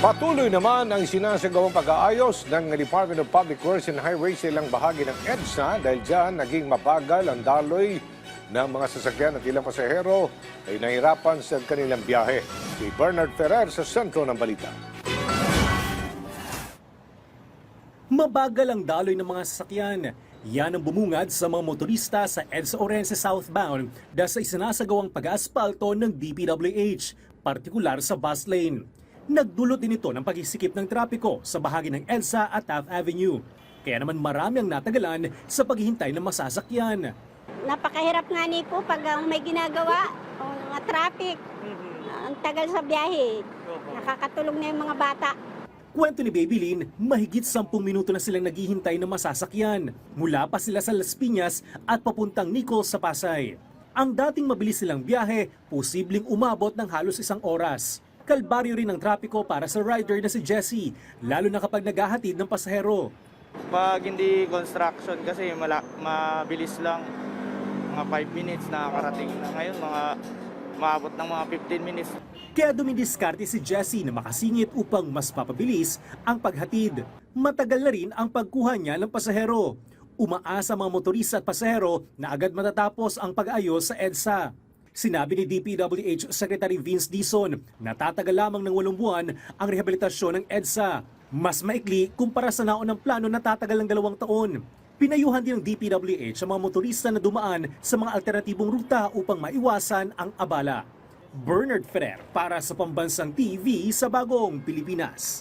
Patuloy naman ang sinasagawang pag-aayos ng Department of Public Works and Highways sa ilang bahagi ng EDSA dahil dyan naging mabagal ang daloy ng mga sasakyan at ilang pasahero ay nahirapan sa kanilang biyahe. Si Bernard Ferrer sa sentro ng balita. Mabagal ang daloy ng mga sasakyan. Yan ang bumungad sa mga motorista sa EDSA Orense southbound dahil sa isinasagawang pag-aspalto ng DPWH, partikular sa bus lane. Nagdulot din ito ng pagsisikip ng trapiko sa bahagi ng EDSA at Taft Avenue. Kaya naman marami ang natagalan sa paghihintay ng masasakyan. Napakahirap nga ni po pag may ginagawa o mga traffic. Ang tagal sa biyahe. Nakakatulong na yung mga bata. Kwento ni Baby Lynn, mahigit 10 minuto na silang naghihintay ng masasakyan. Mula pa sila sa Las Piñas at papuntang Nicol sa Pasay. Ang dating mabilis silang biyahe, posibleng umabot ng halos 1 oras. Kalbaryo rin ang trapiko para sa rider na si Jessie, lalo na kapag naghahatid ng pasahero. Pag hindi construction kasi mabilis lang, mga 5 minutes nakakarating na. Ngayon maabot ng mga 15 minutes. Kaya dumidiskarte si Jessie na makasingit upang mas papabilis ang paghatid. Matagal na rin ang pagkuha niya ng pasahero. Umaasa mga motorista at pasahero na agad matatapos ang pag-ayos sa EDSA. Sinabi ni DPWH Secretary Vince Dizon na tatagal lamang ng 8 buwan ang rehabilitasyon ng EDSA. Mas maikli kumpara sa naunang plano na tatagal ng 2 taon. Pinayuhan din ng DPWH ang mga motorista na dumaan sa mga alternatibong ruta upang maiwasan ang abala. Bernard Ferrer para sa Pambansang TV sa Bagong Pilipinas.